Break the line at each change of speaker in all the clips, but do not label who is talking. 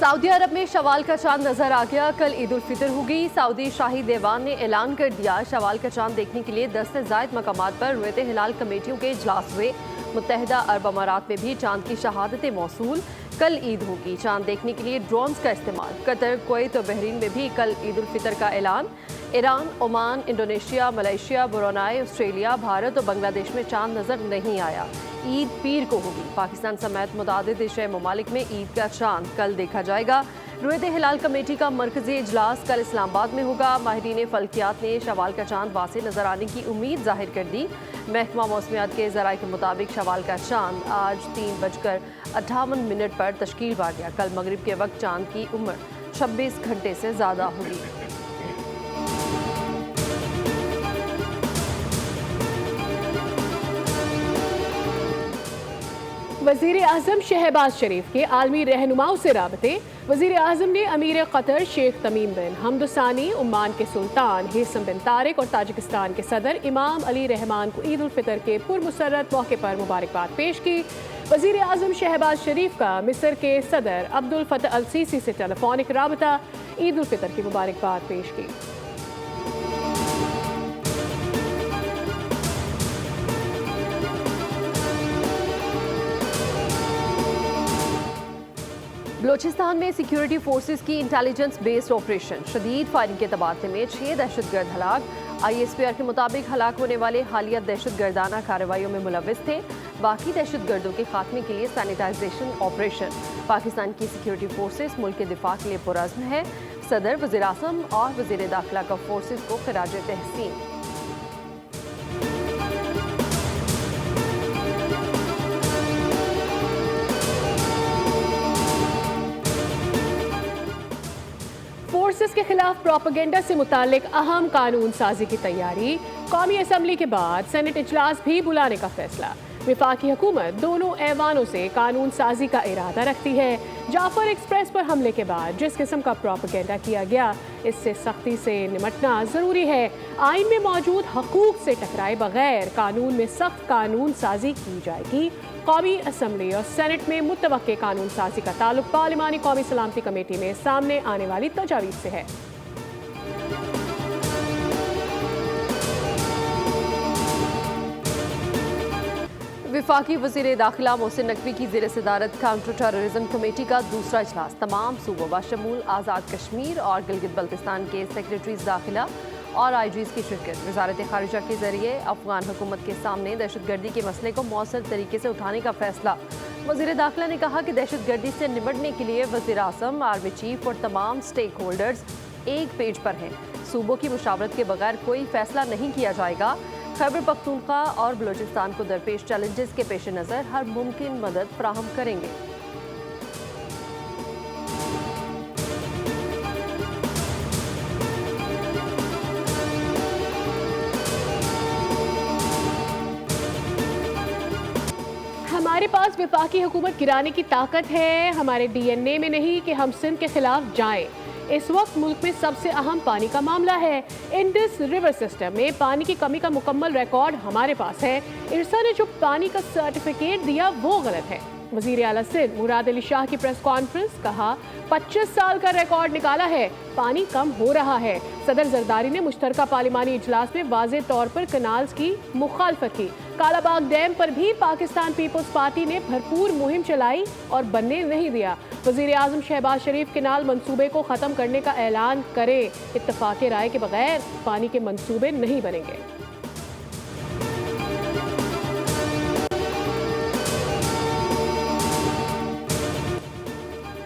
Saudi अरब में शवाल का चांद नजर आ गया। कल ईद उल फितर होगी। सऊदी शाही दीवान ने ऐलान कर दिया शवाल का चांद देखने के लिए 10 से ज़ायद मकामात पर रुयत हिलाल कमेटियों के इजलास हुए। मुत्तहिदा अरब अमारात में भी चांद की शहादतें मौसूल। कल ईद होगी। चांद देखने के लिए ड्रोन्स का इस्तेमाल। कतर, कुवैत और बहरीन में भी कल ईद उल फितर का ऐलान। Iran, Oman, Indonesia, Malaysia, Brunei, Australia, Bharat और बांग्लादेश में चांद नजर नहीं आया। ईद पीर को होगी। पाकिस्तान समेत मुतादिद एशियाई ममालिक में ईद का चांद कल देखा जाएगा। रुयत हिलाल कमेटी का मरकजी इजलास कल इस्लामाबाद में होगा। माहिरीन फल्कियात ने शवाल का चांद वासे नजर आने की उम्मीद जाहिर कर दी। महकमा मौसमियात के ज़राए के मुताबिक शवाल का चांद आज 3:58 पर तश्कील पा गया। कल मगरिब के वक्त चांद की उम्र 26 घंटे से ज़्यादा होगी।
वज़ीर आज़म शहबाज शरीफ के आलमी रहनुमाओं से राबते। वज़ीर आज़म ने अमीर क़तर शेख तमीम बिन हमद सानी, ओमान के सुल्तान हिसम बिन तारिक और ताजिकिस्तान के सदर इमाम अली रहमान को ईद उल फितर के पुरमसरत मौके पर मुबारकबाद पेश की। वज़ीर आज़म शहबाज शरीफ का मिस्र के सदर अब्दुल फतह अल सीसी से टेलीफोनिक राबता। ईद उल फितर की मुबारकबाद पेश की।
बलोचिस्तान में सिक्योरिटी फोर्सेस की इंटेलिजेंस बेस्ड ऑपरेशन। शदीद फायरिंग के तबादले में 6 दहशतगर्द हलाक। ISPR के मुताबिक हलाक होने वाले हालिया दहशतगर्दाना कार्रवाइयों में मुलव्विस थे। बाकी दहशतगर्दों के खात्मे के लिए सैनिटाइजेशन ऑपरेशन। पाकिस्तान की सिक्योरिटी फोर्सेस मुल्क के दिफा के लिए पुरज़्म है। सदर, वज़ीर आज़म और वज़ीर दाखिला का फोर्सेस को खिराज तहसीन।
फोर्सेस के खिलाफ प्रोपेगेंडा से मुतालिक अहम कानून साजी की तैयारी। कौमी असम्बली के बाद सेनेट इजलास भी बुलाने का फैसला। वफाकी हुकूमत दोनों ऐवानों से कानून साजी का इरादा रखती है। जाफर एक्सप्रेस पर हमले के बाद जिस किस्म का प्रोपेगेंडा किया गया, इससे सख्ती से निपटना ज़रूरी है। आइन में मौजूद हकूक से टकराए बगैर कानून में सख्त कानून साजी की जाएगी। कौमी असम्बली और सेनेट में मुतवक्के कानून साजी का ताल्लुक पार्लिमानी कौमी सलामती कमेटी में सामने आने वाली तजावीज़ से है।
वफाकी वज़ीर दाखिला मोहसिन नकवी की ज़ेर सदारत काउंटर टेररिज्म कमेटी का दूसरा इजलास। तमाम सूबों बशमूल आज़ाद कश्मीर और गिलगित बल्तिस्तान के सेक्रेटरीज दाखिला और IGs की शिरकत। वज़ारत खारिजा के जरिए अफगान हुकूमत के सामने दहशतगर्दी के मसले को मौसर तरीके से उठाने का फैसला। वज़ीर दाखिला ने कहा कि दहशतगर्दी से निपटने के लिए वज़ीर आज़म, आर्मी चीफ और तमाम स्टेक होल्डर्स एक पेज पर हैं। सूबों की मुशावरत के बगैर कोई फैसला नहीं किया जाएगा। खैबर पख्तूनख्वा और बलूचिस्तान को दरपेश चैलेंजेस के पेश नज़र हर मुमकिन मदद फराहम करेंगे।
हमारे पास वफाकी हुकूमत गिराने की ताकत है। हमारे DNA में नहीं कि हम सिंध के खिलाफ जाएं। इस वक्त मुल्क में सबसे अहम पानी का मामला है। इंडस रिवर सिस्टम में पानी की कमी का मुकम्मल रिकॉर्ड हमारे पास है। इरसा ने जो पानी का सर्टिफिकेट दिया वो गलत है। वज़ीर आला सिंध मुराद अली शाह की प्रेस कॉन्फ्रेंस, कहा 25 साल का रिकॉर्ड निकाला है, पानी कम हो रहा है। सदर जरदारी ने मुश्तरका पार्लिमानी इजलास में वाज़ेह तौर पर कनाल्स की मुखालफत की। कालाबाग डैम पर भी पाकिस्तान पीपल्स पार्टी ने भरपूर मुहिम चलाई और बनने नहीं दिया। वज़ीर आज़म शहबाज शरीफ केनाल मंसूबे को ख़त्म करने का ऐलान करे। इत्तफाक़ राय के बगैर पानी के मंसूबे नहीं बनेंगे।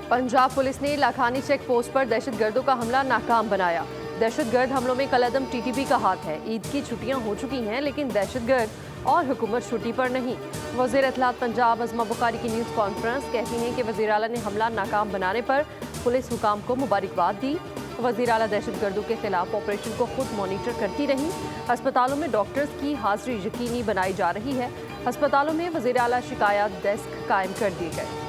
पंजाब पुलिस ने लाखानी चेक पोस्ट पर दहशतगर्दों का हमला नाकाम बनाया। दहशतगर्द हमलों में कलअदम TTP का हाथ है। ईद की छुट्टियां हो चुकी हैं, लेकिन दहशतगर्द और हुकूमत छुट्टी पर नहीं। वज़ीर इत्तलात पंजाब अज़मा बुखारी की न्यूज़ कॉन्फ्रेंस कहती हैं कि वज़ीर आला ने हमला नाकाम बनाने पर पुलिस हुकाम को मुबारकबाद दी। वज़ीर आला दहशतगर्दों के खिलाफ ऑपरेशन को खुद मॉनिटर करती रहीं। अस्पतालों में डॉक्टर्स की हाजिरी यकीनी बनाई जा रही है। अस्पतालों में वज़ीर आला शिकायत डेस्क कायम कर दिए गए।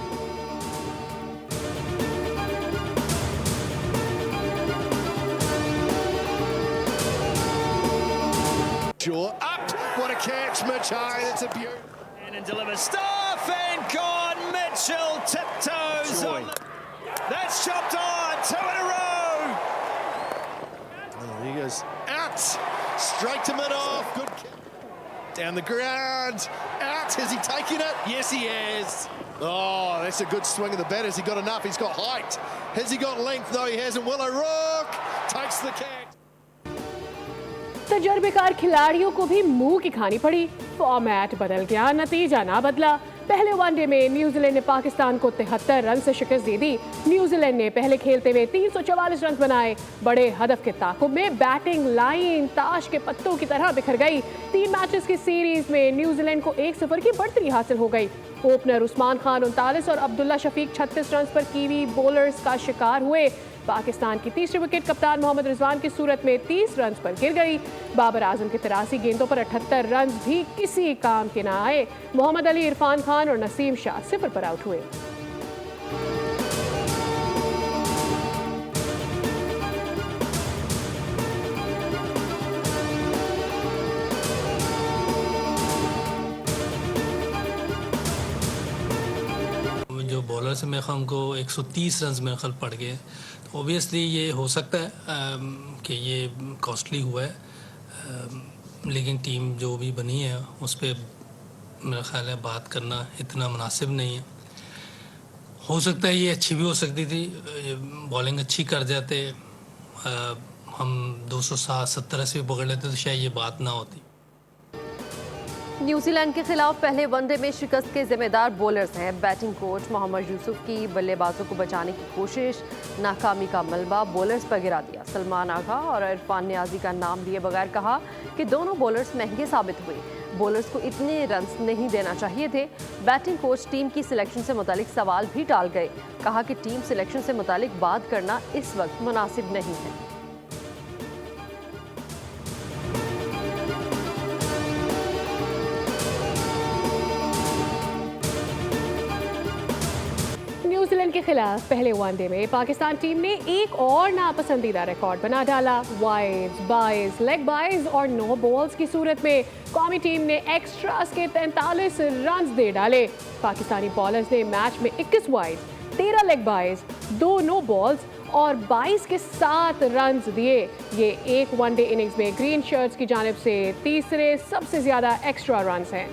Up, what a catch, Machai, it's a beauty.
And delivers, Staff and gone, Mitchell tiptoes on.
That's chopped on. 2 in a row. Oh, he goes out. Straight to mid-off. Good kick. Down the ground. Out. Has he taken it? Yes, he has. Oh, that's a good swing of the bat. Has he got enough? He's got height. Has he got length? No, he hasn't. Will O'Rourke takes the catch.
तजर्बेकार खिलाड़ियों को भी मुंह की खानी पड़ी। Format बदल गया, नतीजा ना बदला। पहले वनडे में न्यूजीलैंड ने पाकिस्तान को 73 रन से शिकस्त दे दी। न्यूजीलैंड ने पहले खेलते हुए 344 रन बनाए। बड़े हदफ के ताकुब में बैटिंग लाइन ताश के पत्तों की तरह बिखर गई। 3 मैचेस की सीरीज में न्यूजीलैंड को 1-0 की बढ़तरी हासिल हो गई। ओपनर उस्मान खान 39 और अब्दुल्ला शफीक 36 रन पर कीवी बॉलर्स का शिकार हुए। पाकिस्तान की तीसरी विकेट कप्तान मोहम्मद रिजवान की सूरत में 30 रन पर गिर गई। बाबर आजम के 83 गेंदों पर 78 रन भी किसी काम के ना आए। मोहम्मद अली, इरफान खान और नसीम शाह 0 पर आउट हुए।
जो बॉलर से मेरे ख्याल उनको 130 रन मेरे ख्याल पड़ गए। तो ओबियसली ये हो सकता है कि ये कॉस्टली हुआ है, लेकिन टीम जो भी बनी है उस पर मेरा ख्याल है बात करना इतना मुनासिब नहीं है। हो सकता है ये अच्छी भी हो सकती थी, बॉलिंग अच्छी कर जाते, हम 260-70 से भी पकड़ लेते तो शायद ये बात ना होती।
न्यूजीलैंड के खिलाफ पहले वनडे में शिकस्त के जिम्मेदार बॉलर्स हैं। बैटिंग कोच मोहम्मद यूसुफ की बल्लेबाजों को बचाने की कोशिश, नाकामी का मलबा बॉलर्स पर गिरा दिया। सलमान आगा और इरफान नियाजी का नाम लिए बगैर कहा कि दोनों बॉलर्स महंगे साबित हुए। बॉलर्स को इतने रन्स नहीं देना चाहिए थे। बैटिंग कोच टीम की सिलेक्शन से मुतालिक सवाल भी टाल गए। कहा कि टीम सिलेक्शन से मुतालिक बात करना इस वक्त मुनासिब नहीं है।
न्यूजीलैंड के खिलाफ पहले वनडे में पाकिस्तान टीम ने एक और नापसंदीदा रिकॉर्ड बना डाला। वाइड्स, बाइज, लेग बाइज और नो बॉल्स की सूरत में कौमी टीम ने एक्स्ट्रास के 43 रन दे डाले। पाकिस्तानी बॉलर्स ने मैच में 21 wides, 13 leg byes, 2 no balls और 22 के 7 रन दिए। ये एक वनडे इनिंग्स में ग्रीन शर्ट्स की जानिब से तीसरे सबसे ज्यादा एक्स्ट्रा रन हैं।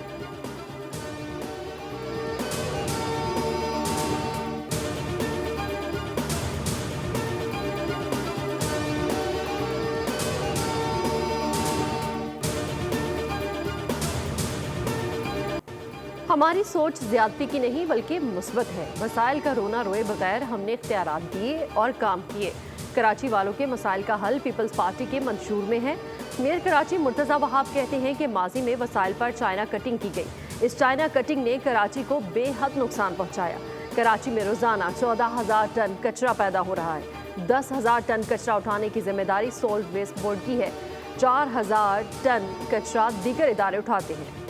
हमारी सोच ज्यादती की नहीं बल्कि मुस्बत है। वसाइल का रोना रोए बगैर हमने इख्तियारात दिए और काम किए। कराची वालों के मसाइल का हल पीपल्स पार्टी के मंशूर में है। मेयर कराची मुर्तज़ा वहाब कहते हैं कि माजी में वसाइल पर चाइना कटिंग की गई। इस चाइना कटिंग ने कराची को बेहद नुकसान पहुँचाया। कराची में रोज़ाना 14,000 टन कचरा पैदा हो रहा है। 10,000 टन कचरा उठाने की जिम्मेदारी सॉल्ट वेस्ट बोर्ड की है। 4,000 टन कचरा दीगर इदारे उठाते हैं।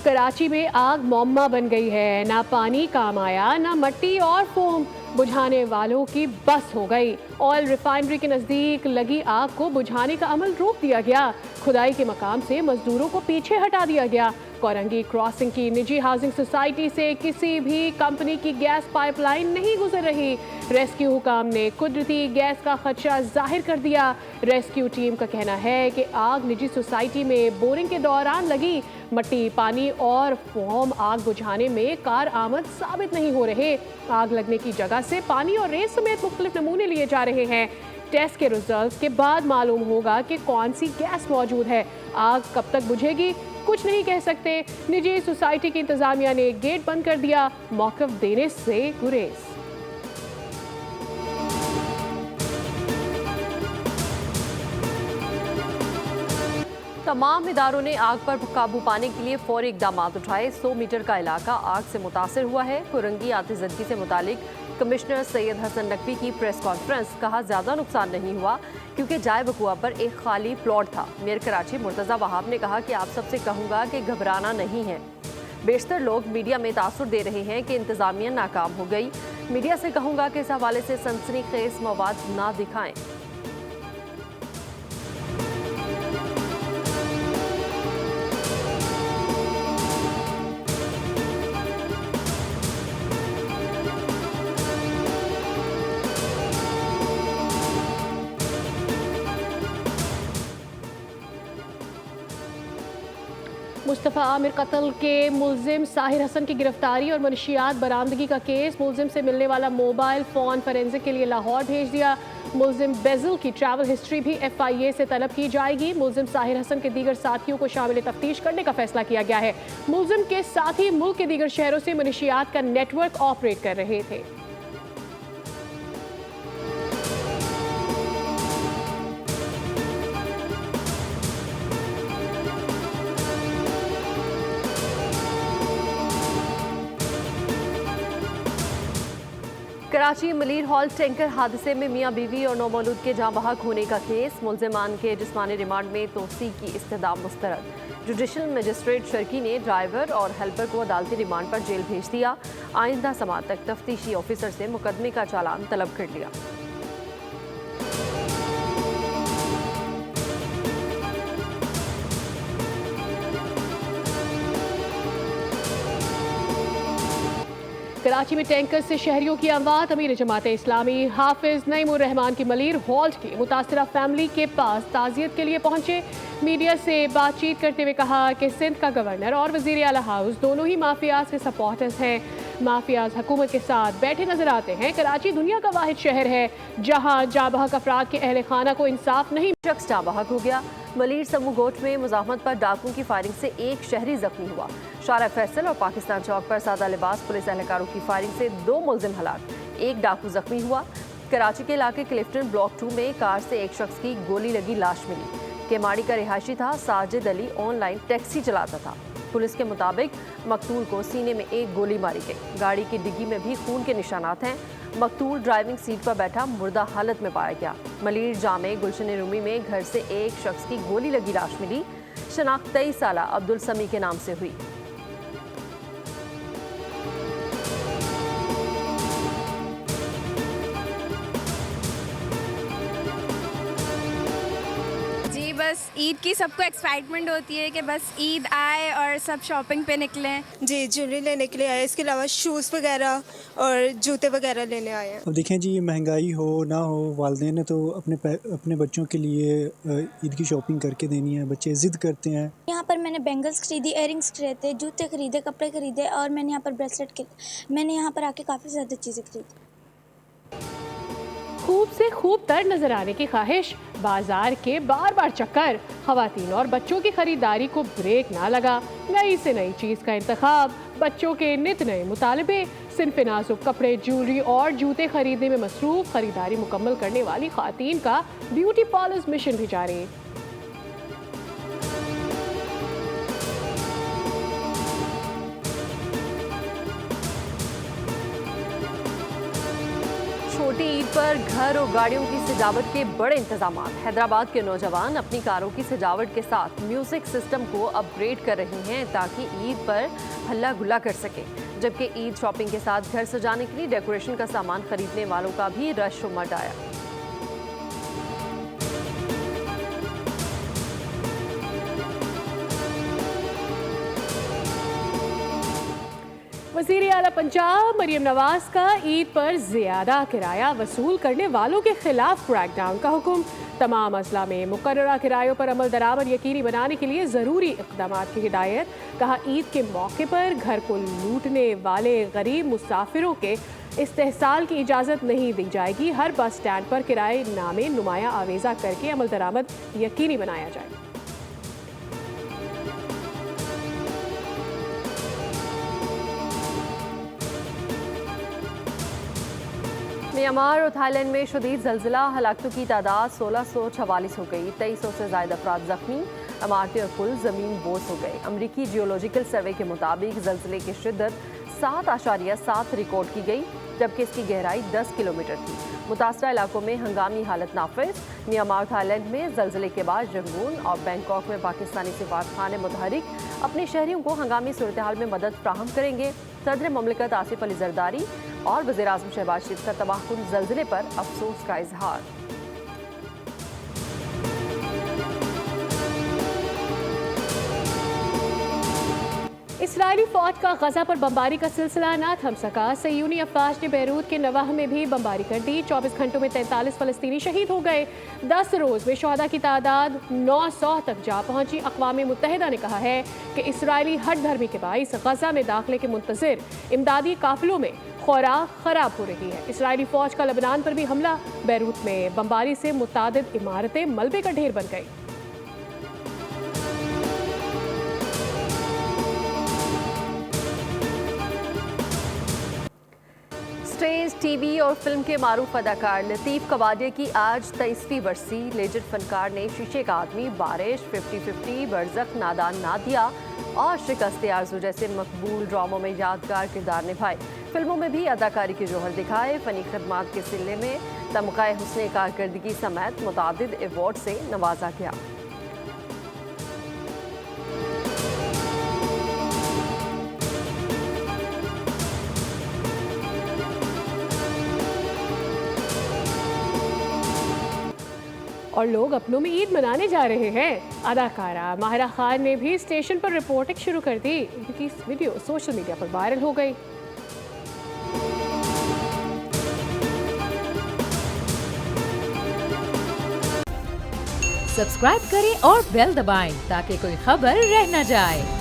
कराची में आग मौम्मा बन गई है। ना पानी काम आया, ना मट्टी और फोम। बुझाने वालों की बस हो गई। ऑयल रिफाइनरी के नज़दीक लगी आग को बुझाने का अमल रोक दिया गया। खुदाई के मकाम से मजदूरों को पीछे हटा दिया गया। कोरंगी क्रॉसिंग की निजी हाउसिंग सोसाइटी से किसी भी कंपनी की गैस पाइपलाइन नहीं गुजर रही। रेस्क्यू हुकाम ने कुदरती गैस का खदशा जाहिर कर दिया। रेस्क्यू टीम का कहना है कि आग निजी सोसाइटी में बोरिंग के दौरान लगी। मट्टी, पानी और फोम आग बुझाने में कार आमद साबित नहीं हो रहे। आग लगने की जगह से पानी और रेत समेत मुख्तलिफ नमूने लिए जा रहे हैं। टेस्ट के रिजल्ट्स के बाद मालूम होगा कि कौन सी गैस मौजूद है। आग कब तक बुझेगी कुछ नहीं कह सकते। निजी सोसाइटी की इंतजामिया ने गेट बंद कर दिया। मौक़िफ़ देने से गुरेज।
तमाम इदारों ने आग पर काबू पाने के लिए फौरी इकदाम उठाए। 100 मीटर का इलाका आग से मुतासर हुआ है। कुरंगी आतिशज़दगी से मुतालिक कमिश्नर सैयद हसन नकवी की प्रेस कॉन्फ्रेंस। कहा ज़्यादा नुकसान नहीं हुआ क्योंकि जाए वकुआ पर एक खाली प्लॉट था। मेयर कराची मुर्तज़ा वहाब ने कहा कि आप सबसे कहूँगा कि घबराना नहीं है। बेशतर लोग मीडिया में तासुर दे रहे हैं कि इंतज़ामिया नाकाम हो गई। मीडिया से कहूंगा कि इस हवाले से सनसनीखेज मवाद ना दिखाएं।
मुस्तफ़ा आमिर कत्ल के मुलजिम साहिर हसन की गिरफ्तारी और मनशियात बरामदगी का केस। मुलजिम से मिलने वाला मोबाइल फ़ोन फॉरेंसिक के लिए लाहौर भेज दिया। मुलजिम बेजल की ट्रैवल हिस्ट्री भी FIA से तलब की जाएगी। मुलजिम साहिर हसन के दीगर साथियों को शामिल तफ्तीश करने का फैसला किया गया है। मुलजिम के साथी मुल्क के दीगर शहरों से मनशियात का नेटवर्क ऑपरेट कर रहे थे।
कराची मलीर हॉल टैंकर हादसे में मियां बीवी और नौमौलूद के जाँ बहक होने का केस। मुलजिमान के जिस्मानी रिमांड में तोसी की इस्तदा मुस्तरद। जुडिशल मजिस्ट्रेट शर्की ने ड्राइवर और हेल्पर को अदालती रिमांड पर जेल भेज दिया। आइंदा समात तक तफ्तीशी ऑफिसर से मुकदमे का चालान तलब कर लिया।
कराची में टैंकर से शहरियों की अमवात। अमीर जमात इस्लामी हाफिज नईमुर रहमान की मलीर हॉल्ट की मुतासरा फैमिली के पास ताज़ियत के लिए पहुंचे। मीडिया से बातचीत करते हुए कहा कि सिंध का गवर्नर और वज़ीर आला हाउस दोनों ही माफियाज के सपोर्टर्स हैं। माफियाज हुकूमत के साथ बैठे नजर आते हैं। कराची दुनिया का वाहिद शहर है जहां जाँ बहक अफराद के अहल खाना को इंसाफ नहीं।
शख्स जाँ बहक हो गया। मलीर समूह गोट में मुजाहमत पर डाकुओं की फायरिंग से एक शहरी जख्मी हुआ। शारा फैसल और पाकिस्तान चौक पर सादा लिबास पुलिस एहलकारों की फायरिंग से 2 मुलजिम हलाक, एक डाकू जख्मी हुआ। कराची के इलाके क्लिफ्टन ब्लॉक 2 में कार से एक शख्स की गोली लगी लाश मिली। केमाड़ी का रिहायशी था। साजिद अली ऑनलाइन टैक्सी चलाता था। पुलिस के मुताबिक मकतूल को सीने में एक गोली मारी गई। गाड़ी की डिग्गी में भी खून के निशानात हैं। मकतूल ड्राइविंग सीट पर बैठा मुर्दा हालत में पाया गया। मलीर जामे गुलशन रूमी में घर से एक शख्स की गोली लगी लाश मिली। शनाख्त 23 साला अब्दुल समी के नाम से हुई।
बस ईद की सबको एक्साइटमेंट होती है कि बस ईद आए और सब शॉपिंग पे निकलें।
जी ज्वेलरी लेने के लिए आए, इसके अलावा शूज़ वगैरह और जूते वगैरह लेने आए हैं।
अब देखें जी, महंगाई हो ना हो, वालिदैन ने तो अपने बच्चों के लिए ईद की शॉपिंग करके देनी है। बच्चे ज़िद करते हैं।
यहाँ पर मैंने बैंगल्स खरीदी, इयरिंग्स खरीदे, जूते खरीदे, कपड़े खरीदे और मैंने यहाँ पर ब्रेसलेट खरीदे। मैंने यहाँ पर आके काफ़ी ज़्यादा चीज़ें खरीदी।
खूब से खूब तर नजर आने की ख्वाहिश, बाजार के बार बार चक्कर, खवातीन और बच्चों की खरीदारी को ब्रेक ना लगा। नई से नई चीज़ का इंतखाब, बच्चों के नित नए मुतालबे, सिन्फ़े नाजुक कपड़े, ज्वेलरी और जूते खरीदने में मसरूफ। खरीदारी मुकम्मल करने वाली ख़वातीन का ब्यूटी पार्लर्स मिशन भी जारी।
छोटी ईद पर घर और गाड़ियों की सजावट के बड़े इंतजाम। हैदराबाद के नौजवान अपनी कारों की सजावट के साथ म्यूजिक सिस्टम को अपग्रेड कर रहे हैं ताकि ईद पर हल्ला गुल्ला कर सके। जबकि ईद शॉपिंग के साथ घर सजाने के लिए डेकोरेशन का सामान खरीदने वालों का भी रश उमड़ आया।
वज़ीर आला पंजाब मरियम नवाज का ईद पर ज़्यादा किराया वसूल करने वालों के खिलाफ क्रैकडाउन का हुक्म। तमाम अजला में मुकर्ररा किरायों पर अमल दरामद यकीनी बनाने के लिए ज़रूरी इक़दाम की हिदायत। कहा, ईद के मौके पर घर को लूटने वाले गरीब मुसाफिरों के इस्तेहसाल की इजाज़त नहीं दी जाएगी। हर बस स्टैंड पर किराए नामे नुमाया आवेज़ा करके अमल दरामद यकीनी बनाया जाए।
म्यांमार और थाईलैंड में शदीद जल्जिला, हलाकतों की तादाद 1644 हो गई। 2300 से ज़ायद अफराद जख्मी। इमारतें और पुल ज़मीन बोस हो गए। अमरीकी जियोलॉजिकल सर्वे के मुताबिक जल्जिले की शिद्दत 7.7 रिकॉर्ड की गई, जबकि इसकी गहराई 10 किलोमीटर थी। मुतासरा इलाकों में हंगामी हालत नाफिज। म्यांमार थाईलैंड में जल्जिले के बाद रंगून और बैंकॉक में पाकिस्तानी सिफारतखाने मुतहरिक अपने शहरियों को हंगामी सूरत हाल में मदद फ्राहम करेंगे। सदर ममलिकत आसिफ अली जरदारी और वज़ीर-ए-आज़म शहबाज शरीफ का तबाहकुन ज़लज़ले पर अफसोस का इजहार।
इसराइली फौज का गजा पर बमबारी का सिलसिला न थम सका। सयूनी अफवाज ने बैरूत के नवाह में भी बमबारी कर दी। 24 घंटों में 43 फलस्तीनी शहीद हो गए। 10 रोज में शहदा की तादाद 900 तक जा पहुंची। अक़वाम मुत्तहिदा ने कहा है कि इसराइली हट धर्मी के बाइस गजा में दाखिले के मुंतज़िर इमदादी काफिलों में खुराक खराब हो रही है। इसराइली फौज का लबनान पर भी हमला। बैरूत में बमबारी से मुतादिद इमारतें मलबे का ढेर बन गई।
स्टेज, टीवी और फिल्म के मारूफ अदाकार लतीफ़ कवाडिया की आज 23वीं बरसी। लेजेंड फनकार ने शीशे का आदमी, बारिश, 50-50, बरज़ख, नादान नादिया और शिकस्त आरज़ू जैसे मकबूल ड्रामों में यादगार किरदार निभाए। फिल्मों में भी अदाकारी के जौहर दिखाए। फ़नी खिदमात के सिलसिले में तमग़ा हुस्न कारकर्दगी समेत मुतादिद अवार्ड से नवाजा गया।
और लोग अपनों में ईद मनाने जा रहे हैं। अदाकारा माहिरा खान ने भी स्टेशन पर रिपोर्टिंग शुरू कर दी। इनकी वीडियो सोशल मीडिया पर वायरल हो गई।
सब्सक्राइब करें और बेल दबाएं ताकि कोई खबर रह न जाए।